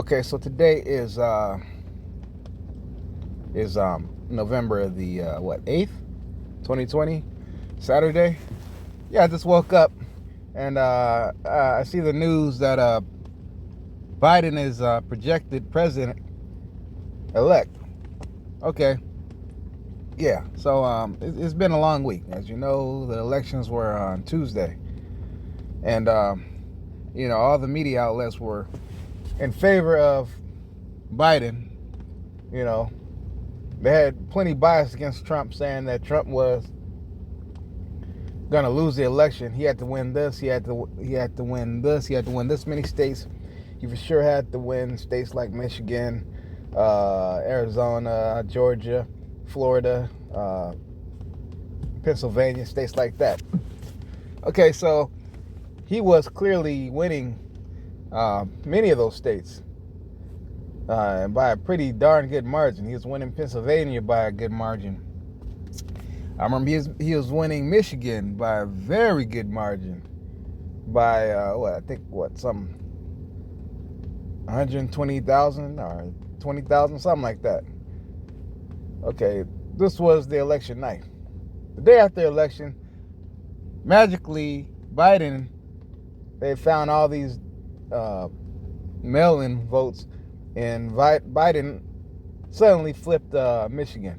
Okay, so today is November the 8th, 2020, Saturday. Yeah, I just woke up and I see the news that Biden is projected president elect. Okay, yeah. So it's been a long week, as you know. The elections were on Tuesday, and all the media outlets were in favor of Biden. You know, they had plenty bias against Trump, saying that Trump was going to lose the election. He had to win this. He had to win this. He had to win this many states. He for sure had to win states like Michigan, Arizona, Georgia, Florida, Pennsylvania, states like that. Okay, so he was clearly winning many of those states and by a pretty darn good margin. He was winning Pennsylvania by a good margin. I remember he was winning Michigan by a very good margin, by some 120,000 or 20,000, something like that. Okay, this was the election night. The day after the election, magically, they found all these mail-in votes, and Biden suddenly flipped Michigan.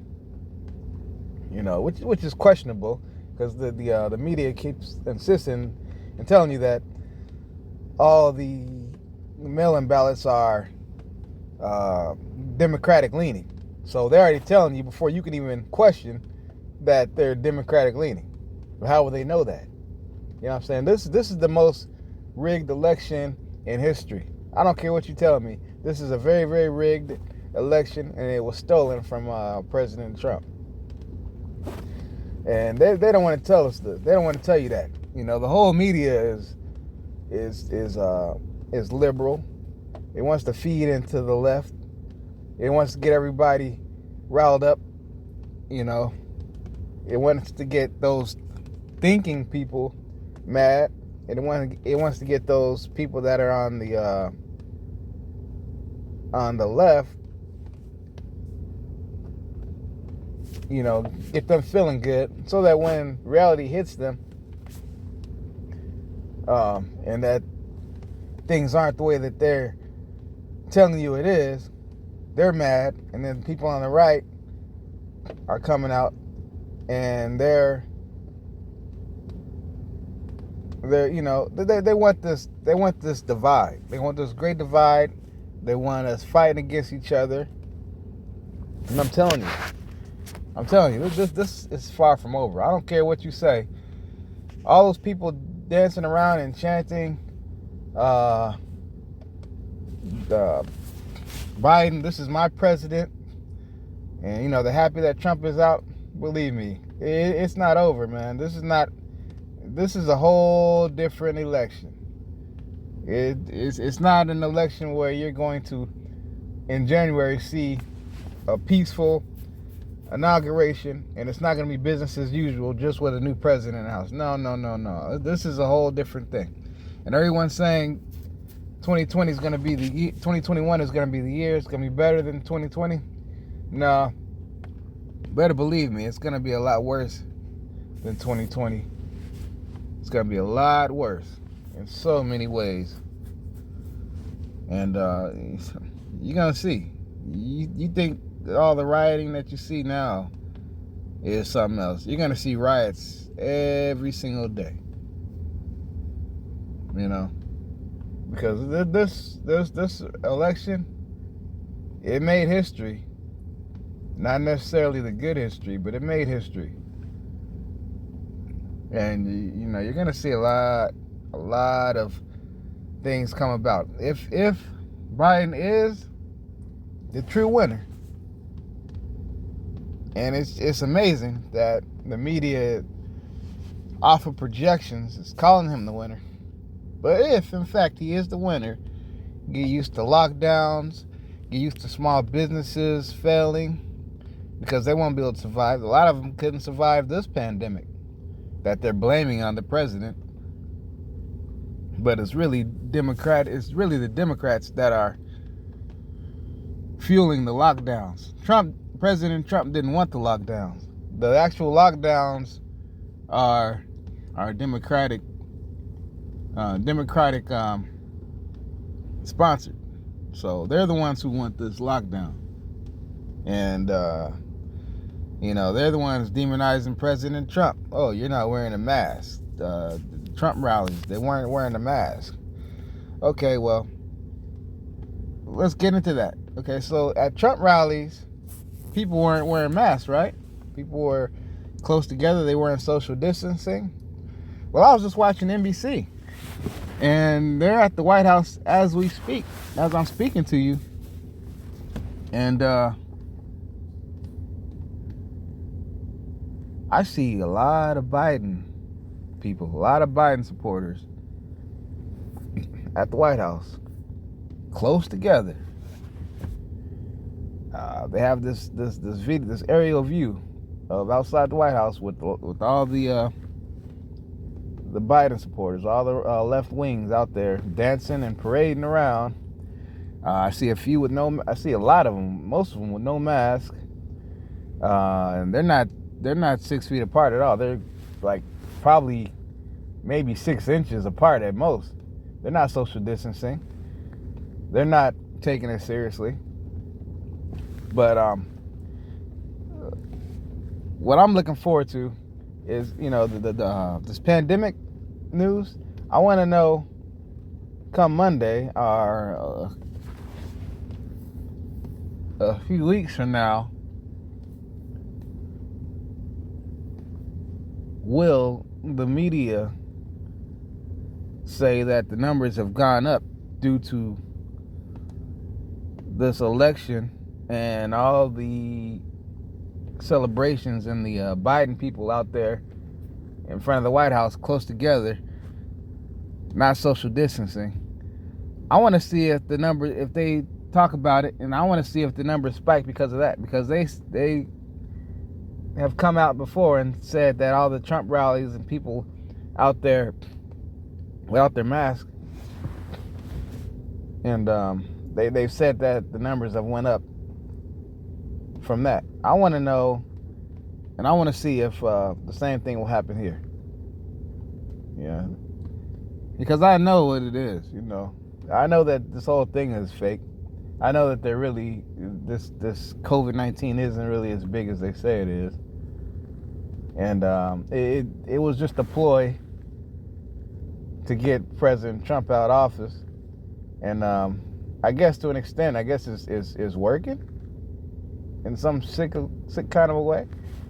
Which is questionable, because the media keeps insisting and telling you that all the mail-in ballots are Democratic leaning. So they're already telling you before you can even question that they're Democratic leaning. But how will they know that? You know what I'm saying? This is the most rigged election in history. I don't care what you tell me. This is a very, very rigged election, and it was stolen from President Trump. And they don't want to tell us that. They don't want to tell you that. The whole media is liberal. It wants to feed into the left. It wants to get everybody riled up. It wants to get those thinking people mad. It wants to get those people that are on the left, get them feeling good, so that when reality hits them, and that things aren't the way that they're telling you it is, they're mad. And then people on the right are coming out, and they want this divide. They want this great divide. They want us fighting against each other. And I'm telling you, this is far from over. I don't care what you say. All those people dancing around and chanting, Biden, this is my president, and they're happy that Trump is out. Believe me, it's not over, man. This is a whole different election. It's not an election where you're going to, in January, see a peaceful inauguration, and it's not going to be business as usual just with a new president in the house. No. This is a whole different thing. And everyone's saying 2020 is going to be 2021 is going to be the year. It's going to be better than 2020. No, better believe me, it's going to be a lot worse than 2020. It's going to be a lot worse in so many ways. And you're going to see. You think all the rioting that you see now is something else. You're going to see riots every single day. Because this election, it made history. Not necessarily the good history, but it made history. And you're going to see a lot of things come about. If Biden is the true winner. And it's amazing that the media, off of projections, is calling him the winner. But if, in fact, he is the winner, get used to lockdowns, get used to small businesses failing, because they won't be able to survive. A lot of them couldn't survive this pandemic that they're blaming on the president. But it's really the Democrats that are fueling the lockdowns. President Trump didn't want the lockdowns. The actual lockdowns are Democratic sponsored. So they're the ones who want this lockdown. And they're the ones demonizing President Trump. Oh, you're not wearing a mask. Trump rallies, they weren't wearing a mask. Okay, well, let's get into that. Okay, so at Trump rallies, people weren't wearing masks, right? People were close together. They weren't social distancing. Well, I was just watching NBC, and they're at the White House as we speak, as I'm speaking to you. And I see a lot of Biden people, a lot of Biden supporters at the White House, close together. They have this video, this aerial view of outside the White House with all the Biden supporters, all the left wings out there dancing and parading around. I see a lot of them, most of them with no mask, and they're not 6 feet apart at all. They're like probably maybe 6 inches apart at most. They're not social distancing. They're not taking it seriously. But what I'm looking forward to is, this pandemic news. I want to know come Monday or a few weeks from now, will the media say that the numbers have gone up due to this election and all the celebrations and the Biden people out there in front of the White House close together, not social distancing? I want to see if they talk about it, and I want to see if the numbers spike because of that, because they have come out before and said that all the Trump rallies and people out there without their mask, and they've said that the numbers have went up from that. I want to know, and I want to see if the same thing will happen here. Yeah, because I know what it is. I know that this whole thing is fake. I know that this COVID-19 isn't really as big as they say it is, and it was just a ploy to get President Trump out of office, and I guess to an extent, it's working in some sick kind of a way,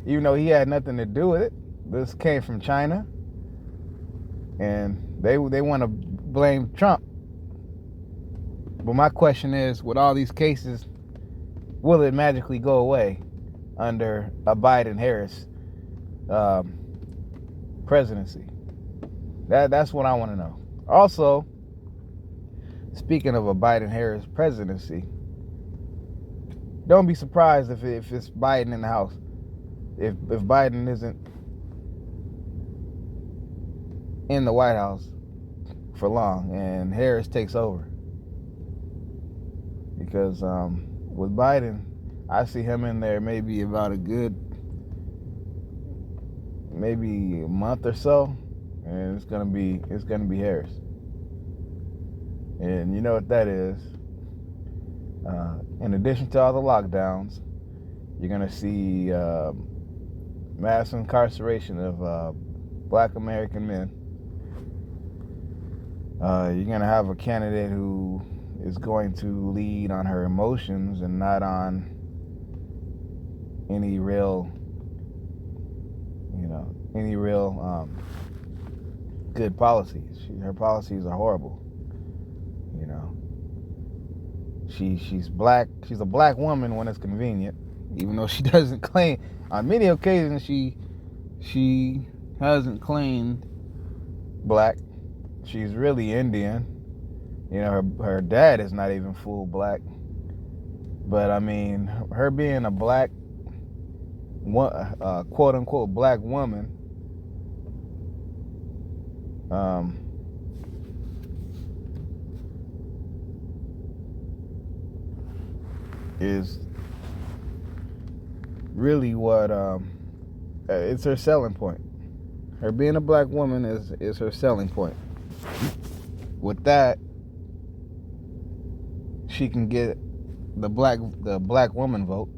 even though he had nothing to do with it. This came from China, and they want to blame Trump. But my question is, with all these cases, will it magically go away under a Biden-Harris presidency? That's what I want to know. Also, speaking of a Biden-Harris presidency, don't be surprised if it's Biden in the House. If Biden isn't in the White House for long and Harris takes over. Because with Biden, I see him in there maybe about maybe a month or so, and it's gonna be Harris. And you know what that is. In addition to all the lockdowns, you're gonna see mass incarceration of Black American men. You're gonna have a candidate who is going to lead on her emotions and not on any real good policies. Her policies are horrible. She's black. She's a black woman when it's convenient, even though she doesn't claim. On many occasions, she hasn't claimed black. She's really Indian. Her dad is not even full black. But I mean, her being a black, quote unquote black woman, is really what it's her selling point. Her being a black woman is her selling point. With that, she can get the black woman vote,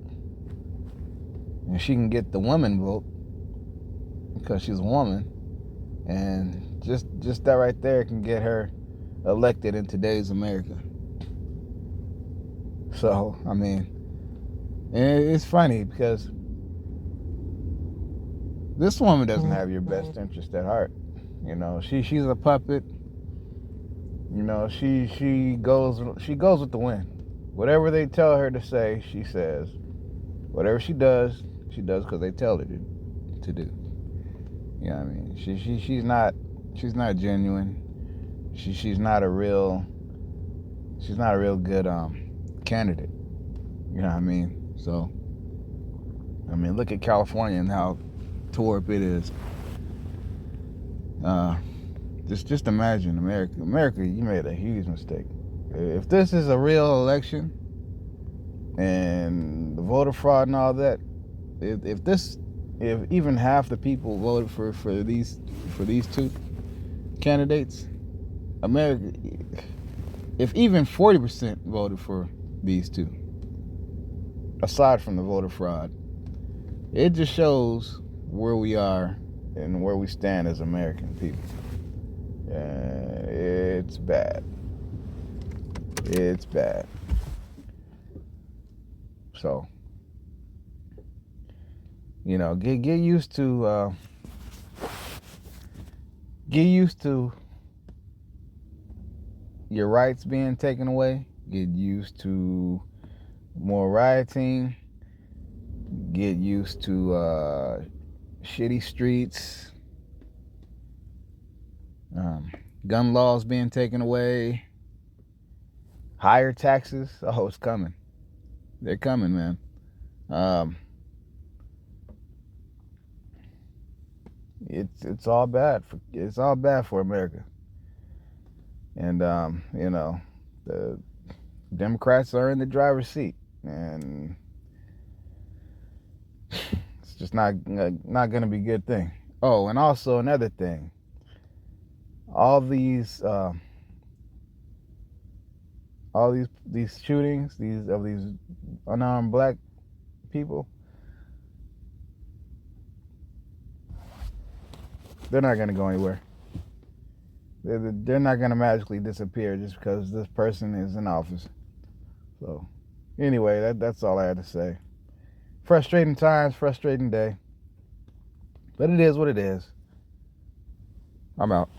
and she can get the woman vote because she's a woman, and just that right there can get her elected in today's America. So I mean, and it's funny because this woman doesn't have your best interest at heart. You know, she's a puppet. You know, she goes with the wind. Whatever they tell her to say, she says. Whatever she does because they tell her to do. You know what I mean? She's not genuine. She's not a real good candidate. You know what I mean? So I mean, look at California and how tore up it is. Just imagine America, you made a huge mistake. If this is a real election and the voter fraud and all that, if even half the people voted for these two candidates, America, if even 40% voted for these two, aside from the voter fraud, it just shows where we are and where we stand as American people. It's bad. It's bad. So, you know, get used to your rights being taken away. Get used to more rioting. Get used to shitty streets. Gun laws being taken away. Higher taxes. Oh, it's coming. They're coming, man. It's all bad. It's all bad for America. And you know, the Democrats are in the driver's seat, and it's just not going to be a good thing. Oh, and also another thing. All these shootings, these unarmed black people, they're not going to go anywhere. They're not going to magically disappear just because this person is in office. So, anyway, that's all I had to say. Frustrating times, frustrating day. But it is what it is. I'm out.